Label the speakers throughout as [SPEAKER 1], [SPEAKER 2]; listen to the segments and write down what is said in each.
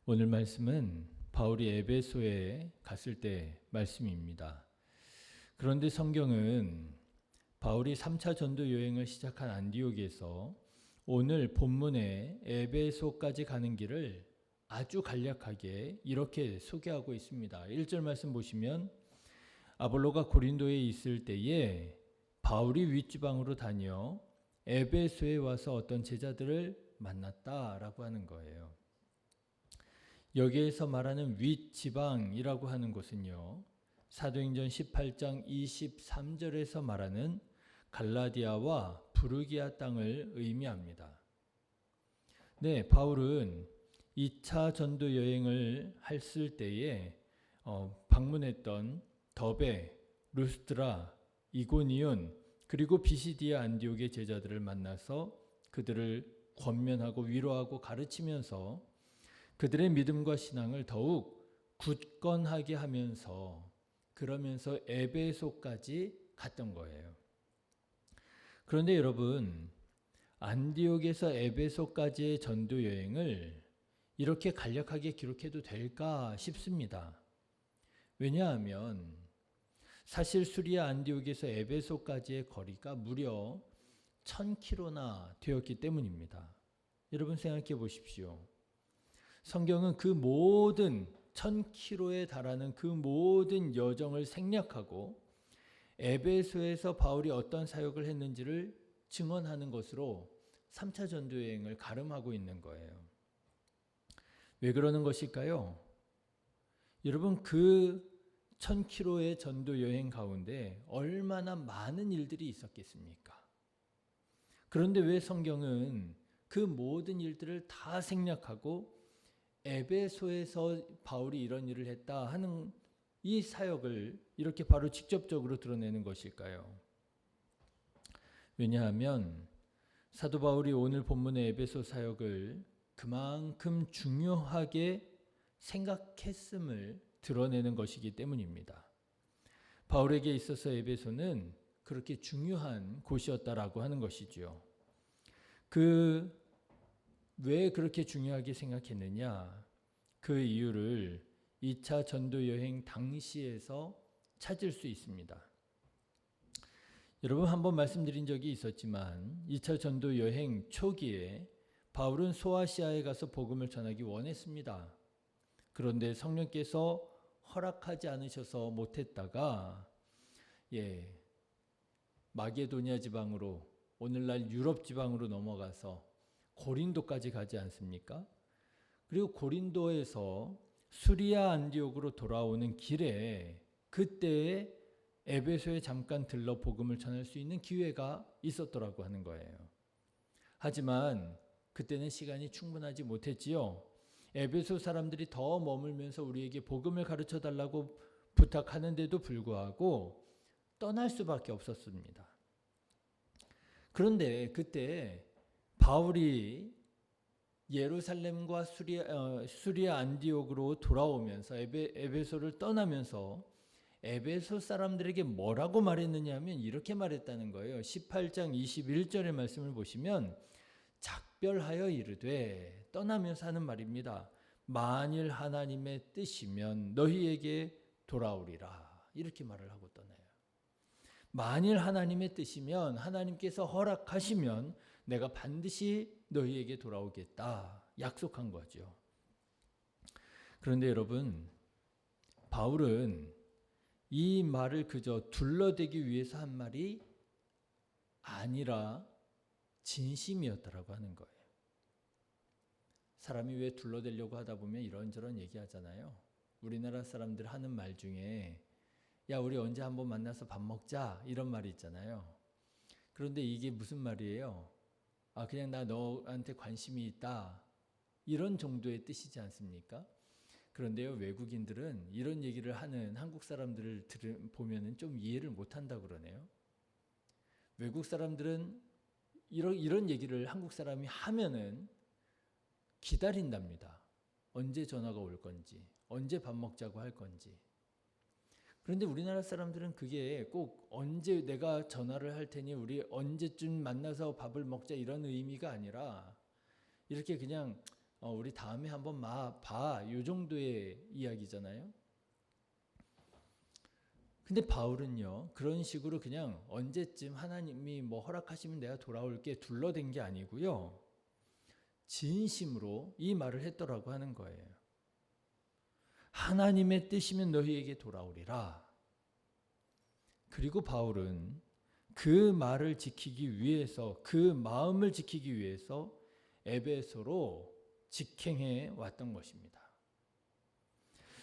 [SPEAKER 1] 오늘 말씀은 바울이 에베소에 갔을 때 말씀입니다. 그런데 성경은 바울이 3차 전도 여행을 시작한 안디옥에서 오늘 본문의 에베소까지 가는 길을 아주 간략하게 이렇게 소개하고 있습니다. 1절 말씀 보시면 아볼로가 고린도에 있을 때에 바울이 윗지방으로 다녀 에베소에 와서 어떤 제자들을 만났다라고 하는 거예요. 여기에서 말하는 윗지방이라고 하는 곳은요, 사도행전 18장 23절에서 말하는 갈라디아와 부르기아 땅을 의미합니다. 네, 바울은 2차 전도 여행을 했을 때에 방문했던 더베, 루스드라, 이고니온, 그리고 비시디아 안디옥의 제자들을 만나서 그들을 권면하고 위로하고 가르치면서 그들의 믿음과 신앙을 더욱 굳건하게 하면서 그러면서 에베소까지 갔던 거예요. 그런데 여러분, 안디옥에서 에베소까지의 전도 여행을 이렇게 간략하게 기록해도 될까 싶습니다. 왜냐하면 사실 수리아 안디옥에서 에베소까지의 거리가 무려 1000km나 되었기 때문입니다. 여러분 생각해 보십시오. 성경은 그 모든 1000km에 달하는 그 모든 여정을 생략하고 에베소에서 바울이 어떤 사역을 했는지를 증언하는 것으로 3차 전도여행을 가름하고 있는 거예요. 왜 그러는 것일까요? 여러분, 그 1000km의 전도여행 가운데 얼마나 많은 일들이 있었겠습니까? 그런데 왜 성경은 그 모든 일들을 다 생략하고 에베소에서 바울이 이런 일을 했다 하는 이 사역을 이렇게 바로 직접적으로 드러내는 것일까요? 왜냐하면 사도 바울이 오늘 본문의 에베소 사역을 그만큼 중요하게 생각했음을 드러내는 것이기 때문입니다. 바울에게 있어서 에베소는 그렇게 중요한 곳이었다라고 하는 것이지요. 왜 그렇게 중요하게 생각했느냐? 그 이유를 2차 전도 여행 당시에서 찾을 수 있습니다. 여러분, 한번 말씀드린 적이 있었지만 2차 전도 여행 초기에 바울은 소아시아에 가서 복음을 전하기 원했습니다. 그런데 성령께서 허락하지 않으셔서 못했다가 마게도니아 지방으로, 오늘날 유럽 지방으로 넘어가서 고린도까지 가지 않습니까? 그리고 고린도에서 수리아 안디옥으로 돌아오는 길에 그때에 에베소에 잠깐 들러 복음을 전할 수 있는 기회가 있었더라고 하는 거예요. 하지만 그때는 시간이 충분하지 못했지요. 에베소 사람들이 더 머물면서 우리에게 복음을 가르쳐 달라고 부탁하는데도 불구하고 떠날 수밖에 없었습니다. 그런데 그때 바울이 예루살렘과 수리아 안디옥으로 돌아오면서 에베소를 떠나면서 에베소 사람들에게 뭐라고 말했느냐 하면 이렇게 말했다는 거예요. 18장 21절의 말씀을 보시면 작별하여 이르되, 떠나면서 하는 말입니다. 만일 하나님의 뜻이면 너희에게 돌아오리라. 이렇게 말을 하고 떠나요. 만일 하나님의 뜻이면, 하나님께서 허락하시면 내가 반드시 너희에게 돌아오겠다 약속한 거죠. 그런데 여러분, 바울은 이 말을 그저 둘러대기 위해서 한 말이 아니라 진심이었다라고 하는 거예요. 사람이 왜 둘러대려고 하다 보면 이런저런 얘기하잖아요. 우리나라 사람들 하는 말 중에 야, 우리 언제 한번 만나서 밥 먹자, 이런 말이 있잖아요. 그런데 이게 무슨 말이에요? 그냥 나 너한테 관심이 있다, 이런 정도의 뜻이지 않습니까? 그런데요, 외국인들은 이런 얘기를 하는 한국 사람들을 보면은 좀 이해를 못한다 그러네요. 외국 사람들은 이런 얘기를 한국 사람이 하면은 기다린답니다. 언제 전화가 올 건지, 언제 밥 먹자고 할 건지. 그런데 우리나라 사람들은 그게 꼭 언제 내가 전화를 할 테니 우리 언제쯤 만나서 밥을 먹자, 이런 의미가 아니라 이렇게 그냥 우리 다음에 한번 봐. 요 정도의 이야기잖아요. 근데 바울은요, 그런 식으로 그냥 언제쯤 하나님이 뭐 허락하시면 내가 돌아올게 둘러댄 게 아니고요. 진심으로 이 말을 했더라고 하는 거예요. 하나님의 뜻이면 너희에게 돌아오리라. 그리고 바울은 그 말을 지키기 위해서, 그 마음을 지키기 위해서 에베소로 직행해 왔던 것입니다.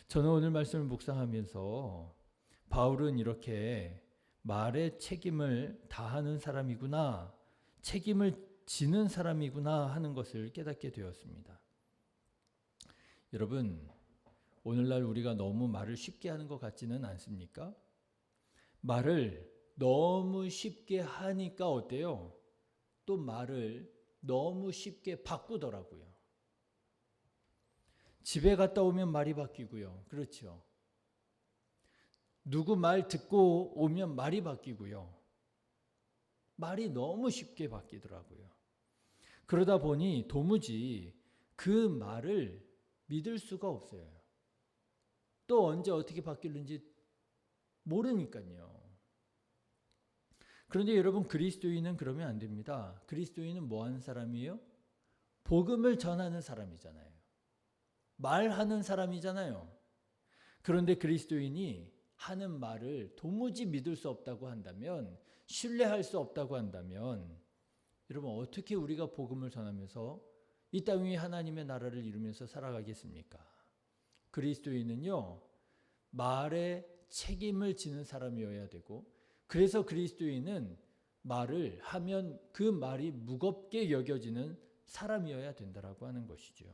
[SPEAKER 1] 저는 오늘 말씀을 묵상하면서 바울은 이렇게 말에 책임을 다하는 사람이구나, 책임을 지는 사람이구나 하는 것을 깨닫게 되었습니다. 여러분, 오늘날 우리가 너무 말을 쉽게 하는 것 같지는 않습니까? 말을 너무 쉽게 하니까 어때요? 또 말을 너무 쉽게 바꾸더라고요. 집에 갔다 오면 말이 바뀌고요. 그렇죠. 누구 말 듣고 오면 말이 바뀌고요. 말이 너무 쉽게 바뀌더라고요. 그러다 보니 도무지 그 말을 믿을 수가 없어요. 또 언제 어떻게 바뀔는지 모르니까요. 그런데 여러분, 그리스도인은 그러면 안 됩니다. 그리스도인은 뭐 하는 사람이에요? 복음을 전하는 사람이잖아요. 말하는 사람이잖아요. 그런데 그리스도인이 하는 말을 도무지 믿을 수 없다고 한다면, 신뢰할 수 없다고 한다면, 여러분 어떻게 우리가 복음을 전하면서 이 땅 위에 하나님의 나라를 이루면서 살아가겠습니까? 그리스도인은요, 말에 책임을 지는 사람이어야 되고, 그래서 그리스도인은 말을 하면 그 말이 무겁게 여겨지는 사람이어야 된다라고 하는 것이죠.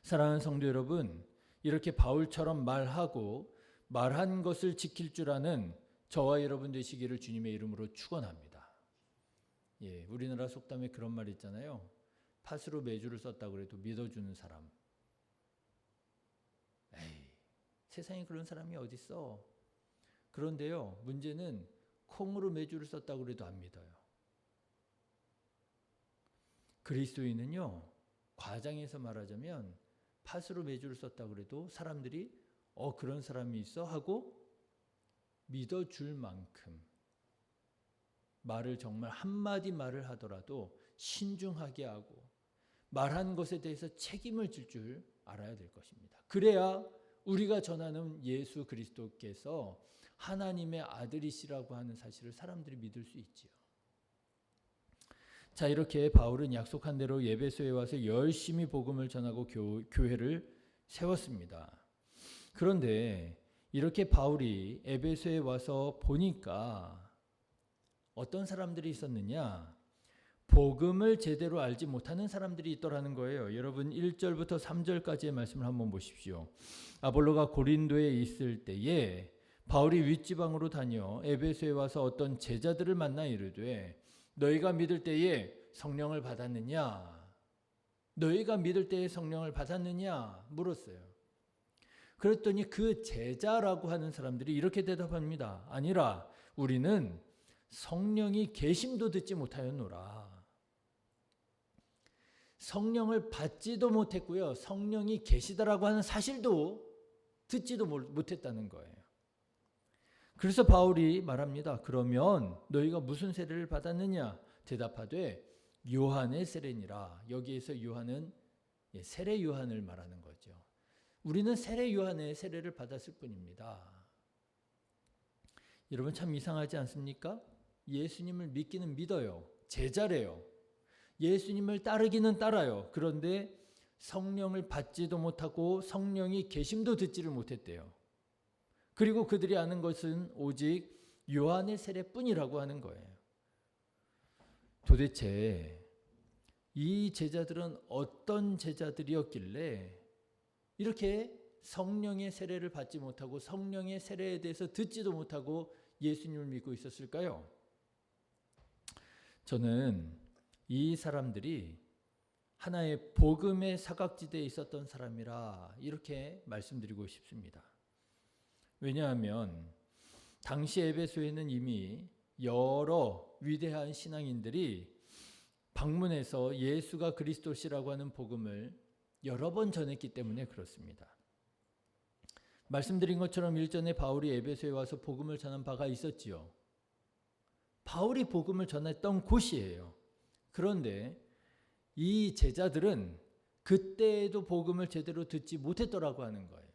[SPEAKER 1] 사랑하는 성도 여러분, 이렇게 바울처럼 말하고 말한 것을 지킬 줄 아는 저와 여러분 되시기를 주님의 이름으로 축원합니다. 예, 우리나라 속담에 그런 말 있잖아요. 팥으로 메주를 썼다고 그래도 믿어주는 사람. 에이, 세상에 그런 사람이 어딨어. 그런데요, 문제는 콩으로 메주를 썼다고 그래도 안 믿어요. 그리스도인은요, 과장해서 말하자면 팥으로 메주를 썼다고 그래도 사람들이 그런 사람이 있어 하고 믿어줄 만큼 말을 정말 한마디 말을 하더라도 신중하게 하고 말한 것에 대해서 책임을 질 줄 알아야 될 것입니다. 그래야 우리가 전하는 예수 그리스도께서 하나님의 아들이시라고 하는 사실을 사람들이 믿을 수 있지요. 자, 이렇게 바울은 약속한 대로 에베소에 와서 열심히 복음을 전하고 교회를 세웠습니다. 그런데 이렇게 바울이 에베소에 와서 보니까 어떤 사람들이 있었느냐? 복음을 제대로 알지 못하는 사람들이 있더라는 거예요. 여러분 1절부터 3절까지의 말씀을 한번 보십시오. 아볼로가 고린도에 있을 때에 바울이 윗지방으로 다녀 에베소에 와서 어떤 제자들을 만나 이르되 너희가 믿을 때에 성령을 받았느냐? 너희가 믿을 때에 성령을 받았느냐? 물었어요. 그랬더니 그 제자라고 하는 사람들이 이렇게 대답합니다. 아니라 우리는 성령이 계심도 듣지 못하였노라. 성령을 받지도 못했고요. 성령이 계시다라고 하는 사실도 듣지도 못했다는 거예요. 그래서 바울이 말합니다. 그러면 너희가 무슨 세례를 받았느냐? 대답하되 요한의 세례니라. 여기에서 요한은 세례 요한을 말하는 거죠. 우리는 세례 요한의 세례를 받았을 뿐입니다. 여러분 참 이상하지 않습니까? 예수님을 믿기는 믿어요. 제자래요. 예수님을 따르기는 따라요. 그런데 성령을 받지도 못하고 성령이 계심도 듣지를 못했대요. 그리고 그들이 아는 것은 오직 요한의 세례뿐이라고 하는 거예요. 도대체 이 제자들은 어떤 제자들이었길래 이렇게 성령의 세례를 받지 못하고 성령의 세례에 대해서 듣지도 못하고 예수님을 믿고 있었을까요? 저는 이 사람들이 하나의 복음의 사각지대에 있었던 사람이라 이렇게 말씀드리고 싶습니다. 왜냐하면 당시 에베소에는 이미 여러 위대한 신앙인들이 방문해서 예수가 그리스도시라고 하는 복음을 여러 번 전했기 때문에 그렇습니다. 말씀드린 것처럼 일전에 바울이 에베소에 와서 복음을 전한 바가 있었지요. 바울이 복음을 전했던 곳이에요. 그런데 이 제자들은 그때에도 복음을 제대로 듣지 못했더라고 하는 거예요.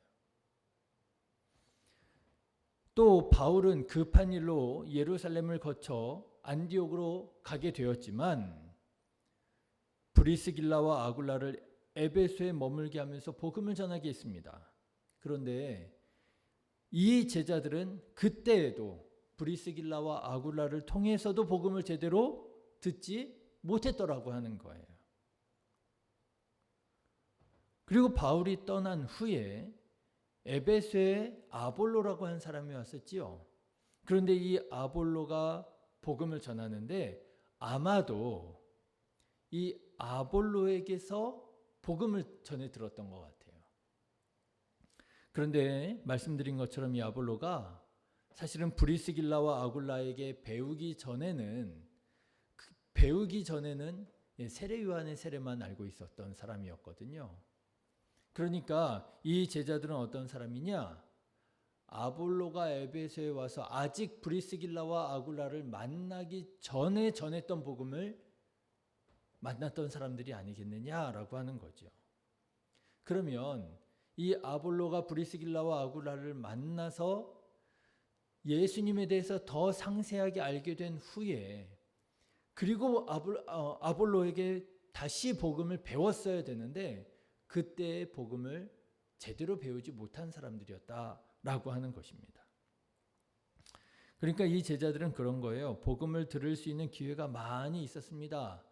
[SPEAKER 1] 또 바울은 급한 일로 예루살렘을 거쳐 안디옥으로 가게 되었지만 브리스길라와 아굴라를 에베소에 머물게 하면서 복음을 전하게 했습니다. 그런데 이 제자들은 그때에도 브리스길라와 아굴라를 통해서도 복음을 제대로 듣지 못했더라고 하는 거예요. 그리고 바울이 떠난 후에 에베소에 아볼로라고 한 사람이 왔었지요. 그런데 이 아볼로가 복음을 전하는데 아마도 이 아볼로에게서 복음을 전해 들었던 것 같아요. 그런데 말씀드린 것처럼 이 아볼로가 사실은 브리스길라와 아굴라에게 배우기 전에는 세례 요한의 세례만 알고 있었던 사람이었거든요. 그러니까 이 제자들은 어떤 사람이냐? 아볼로가 에베소에 와서 아직 브리스길라와 아굴라를 만나기 전에 전했던 복음을 만났던 사람들이 아니겠느냐라고 하는 거죠. 그러면 이 아볼로가 브리스길라와 아굴라를 만나서 예수님에 대해서 더 상세하게 알게 된 후에 그리고 아볼로에게 다시 복음을 배웠어야 되는데 그때의 복음을 제대로 배우지 못한 사람들이었다라고 하는 것입니다. 그러니까 이 제자들은 그런 거예요. 복음을 들을 수 있는 기회가 많이 있었습니다.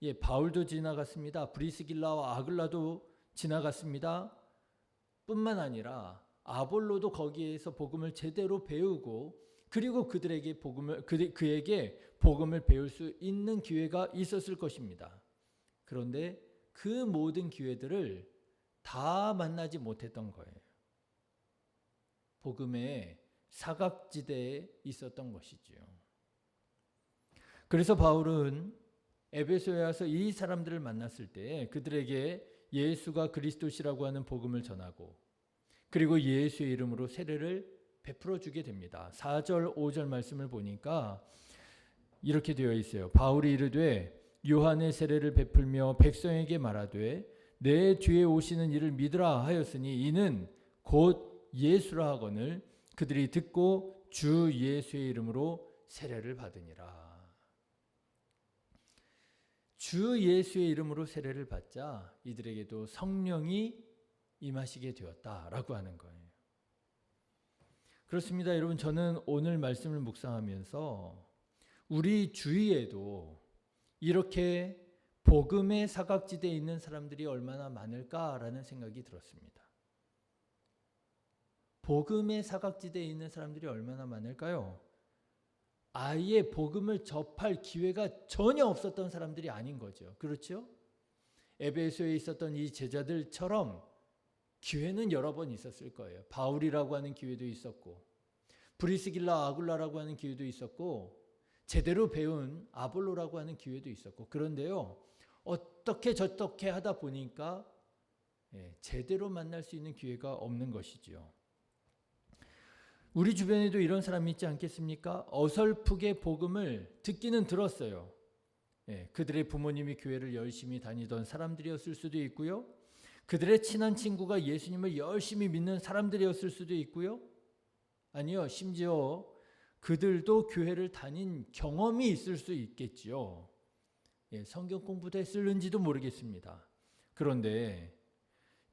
[SPEAKER 1] 예, 바울도 지나갔습니다. 브리스길라와 아굴라도 지나갔습니다. 뿐만 아니라 아볼로도 거기에서 복음을 제대로 배우고 그리고 그에게 복음을 배울 수 있는 기회가 있었을 것입니다. 그런데 그 모든 기회들을 다 만나지 못했던 거예요. 복음의 사각지대에 있었던 것이지요. 그래서 바울은 에베소에 와서 이 사람들을 만났을 때 그들에게 예수가 그리스도시라고 하는 복음을 전하고 그리고 예수의 이름으로 세례를 베풀어 주게 됩니다. 4절 5절 말씀을 보니까 이렇게 되어 있어요. 바울이 이르되 요한의 세례를 베풀며 백성에게 말하되 내 뒤에 오시는 이를 믿으라 하였으니 이는 곧 예수라 하거늘 그들이 듣고 주 예수의 이름으로 세례를 받으니라. 주 예수의 이름으로 세례를 받자 이들에게도 성령이 임하시게 되었다라고 하는 거예요. 그렇습니다. 여러분, 저는 오늘 말씀을 묵상하면서 우리 주위에도 이렇게 복음의 사각지대에 있는 사람들이 얼마나 많을까라는 생각이 들었습니다. 복음의 사각지대에 있는 사람들이 얼마나 많을까요? 아예 복음을 접할 기회가 전혀 없었던 사람들이 아닌 거죠. 그렇죠? 에베소에 있었던 이 제자들처럼 기회는 여러 번 있었을 거예요. 바울이라고 하는 기회도 있었고 브리스길라 아굴라라고 하는 기회도 있었고 제대로 배운 아볼로라고 하는 기회도 있었고 그런데요. 어떻게 저떻게 하다 보니까 제대로 만날 수 있는 기회가 없는 것이죠. 우리 주변에도 이런 사람이 있지 않겠습니까? 어설프게 복음을 듣기는 들었어요. 그들의 부모님이 교회를 열심히 다니던 사람들이었을 수도 있고요. 그들의 친한 친구가 예수님을 열심히 믿는 사람들이었을 수도 있고요. 아니요, 심지어 그들도 교회를 다닌 경험이 있을 수 있겠지요. 성경 공부도 했을는지도 모르겠습니다. 그런데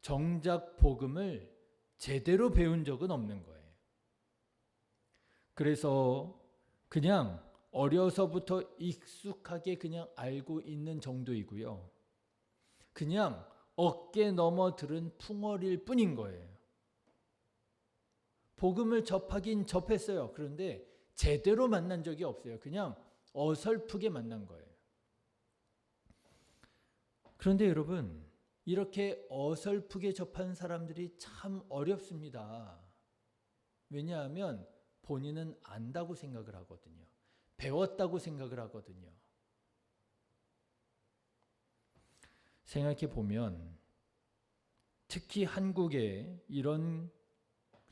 [SPEAKER 1] 정작 복음을 제대로 배운 적은 없는 거예요. 그래서 그냥 어려서부터 익숙하게 그냥 알고 있는 정도이고요. 그냥 어깨 넘어 들은 풍어일 뿐인 거예요. 복음을 접하긴 접했어요. 그런데 제대로 만난 적이 없어요. 그냥 어설프게 만난 거예요. 그런데 여러분, 이렇게 어설프게 접한 사람들이 참 어렵습니다. 왜냐하면 본인은 안다고 생각을 하거든요. 배웠다고 생각을 하거든요. 생각해 보면 특히 한국에 이런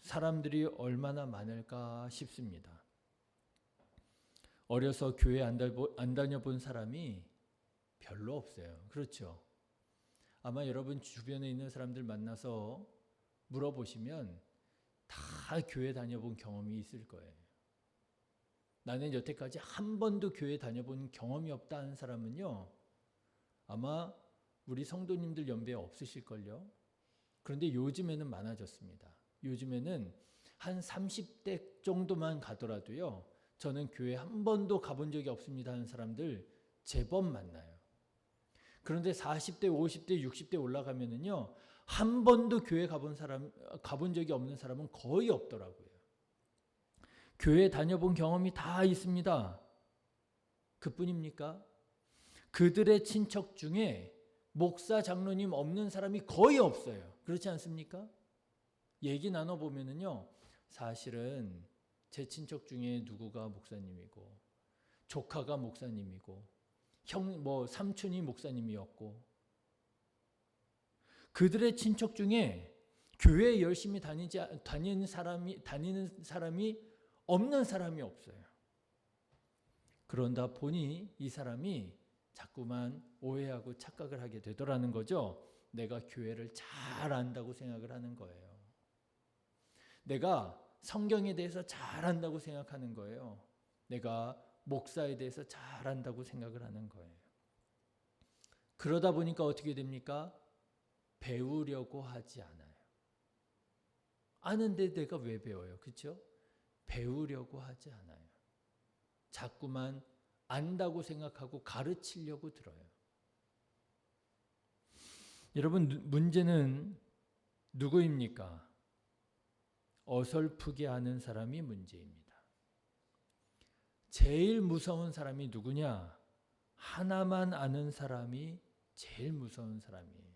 [SPEAKER 1] 사람들이 얼마나 많을까 싶습니다. 어려서 교회 안 다녀본 사람이 별로 없어요. 그렇죠? 아마 여러분 주변에 있는 사람들 만나서 물어보시면 다 교회 다녀본 경험이 있을 거예요. 나는 여태까지 한 번도 교회 다녀본 경험이 없다 하는 사람은요, 아마 우리 성도님들 연배에 없으실걸요. 그런데 요즘에는 많아졌습니다. 요즘에는 한 30대 정도만 가더라도요, 저는 교회 한 번도 가본 적이 없습니다 하는 사람들 제법 만나요. 그런데 40대, 50대, 60대 올라가면은요, 한 번도 교회 가본 적이 없는 사람은 거의 없더라고요. 교회 다녀본 경험이 다 있습니다. 그뿐입니까? 그들의 친척 중에 목사, 장로님 없는 사람이 거의 없어요. 그렇지 않습니까? 얘기 나눠보면은요, 사실은 제 친척 중에 누구가 목사님이고, 조카가 목사님이고, 삼촌이 목사님이었고, 그들의 친척 중에 교회에 열심히 다니는 사람이 없는 사람이 없어요. 그런다 보니 이 사람이 자꾸만 오해하고 착각을 하게 되더라는 거죠. 내가 교회를 잘 안다고 생각을 하는 거예요. 내가 성경에 대해서 잘 안다고 생각하는 거예요. 내가 목사에 대해서 잘 안다고 생각을 하는 거예요. 그러다 보니까 어떻게 됩니까? 배우려고 하지 않아요. 아는데 내가 왜 배워요? 그렇죠? 배우려고 하지 않아요. 자꾸만 안다고 생각하고 가르치려고 들어요. 여러분, 문제는 누구입니까? 어설프게 하는 사람이 문제입니다. 제일 무서운 사람이 누구냐? 하나만 아는 사람이 제일 무서운 사람이에요.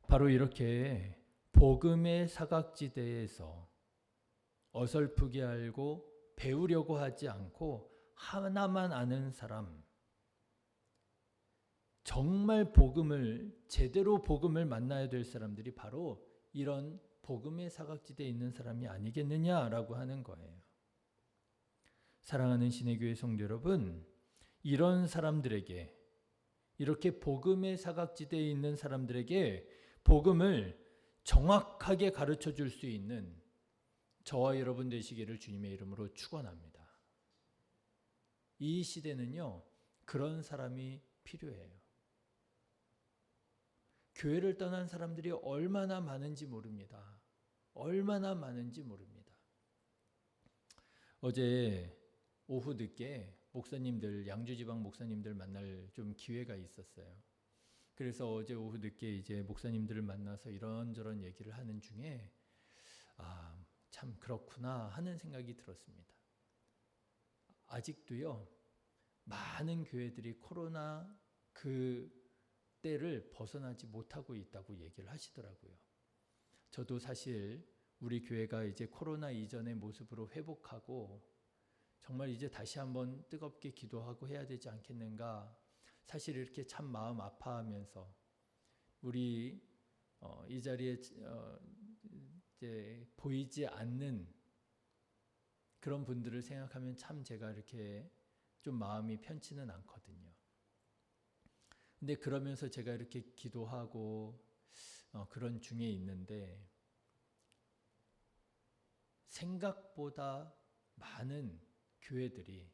[SPEAKER 1] 바로 이렇게 복음의 사각지대에서 어설프게 알고 배우려고 하지 않고 하나만 아는 사람, 정말 제대로 복음을 만나야 될 사람들이 바로 이런 복음의 사각지대에 있는 사람이 아니겠느냐라고 하는 거예요. 사랑하는 신의교회 성도 여러분, 이런 사람들에게, 이렇게 복음의 사각지대에 있는 사람들에게 복음을 정확하게 가르쳐 줄 수 있는 저와 여러분 되시기를 주님의 이름으로 축원합니다. 이 시대는요, 그런 사람이 필요해요. 교회를 떠난 사람들이 얼마나 많은지 모릅니다. 얼마나 많은지 모릅니다. 어제 오후 늦게 목사님들, 양주지방 목사님들 만날 좀 기회가 있었어요. 그래서 어제 오후 늦게 이제 목사님들을 만나서 이런저런 얘기를 하는 중에 참 그렇구나 하는 생각이 들었습니다. 아직도요, 많은 교회들이 코로나 그 때를 벗어나지 못하고 있다고 얘기를 하시더라고요. 저도 사실 우리 교회가 이제 코로나 이전의 모습으로 회복하고 정말 이제 다시 한번 뜨겁게 기도하고 해야 되지 않겠는가, 사실 이렇게 참 마음 아파하면서 우리 이 자리에 이제 보이지 않는 그런 분들을 생각하면 참 제가 이렇게 좀 마음이 편치는 않거든요. 근데 그러면서 제가 이렇게 기도하고 그런 중에 있는데, 생각보다 많은 교회들이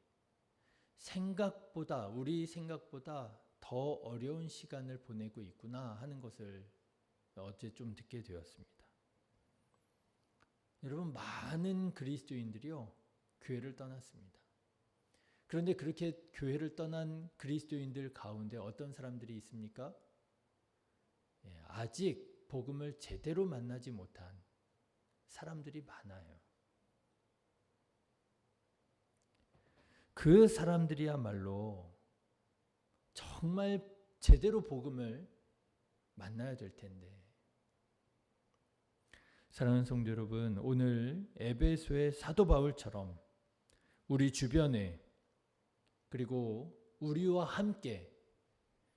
[SPEAKER 1] 우리 생각보다 더 어려운 시간을 보내고 있구나 하는 것을 어제 좀 듣게 되었습니다. 여러분, 많은 그리스도인들이요, 교회를 떠났습니다. 그런데 그렇게 교회를 떠난 그리스도인들 가운데 어떤 사람들이 있습니까? 아직 복음을 제대로 만나지 못한 사람들이 많아요. 그 사람들이야말로 정말 제대로 복음을 만나야 될 텐데. 사랑하는 성도 여러분, 오늘 에베소의 사도 바울처럼 우리 주변에, 그리고 우리와 함께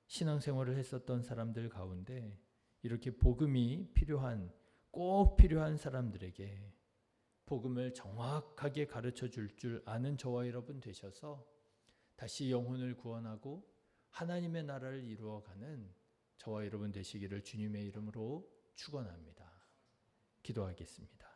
[SPEAKER 1] 신앙생활을 했었던 사람들 가운데 이렇게 복음이 필요한, 꼭 필요한 사람들에게 복음을 정확하게 가르쳐 줄 아는 저와 여러분 되셔서 다시 영혼을 구원하고 하나님의 나라를 이루어가는 저와 여러분 되시기를 주님의 이름으로 축원합니다. 기도하겠습니다.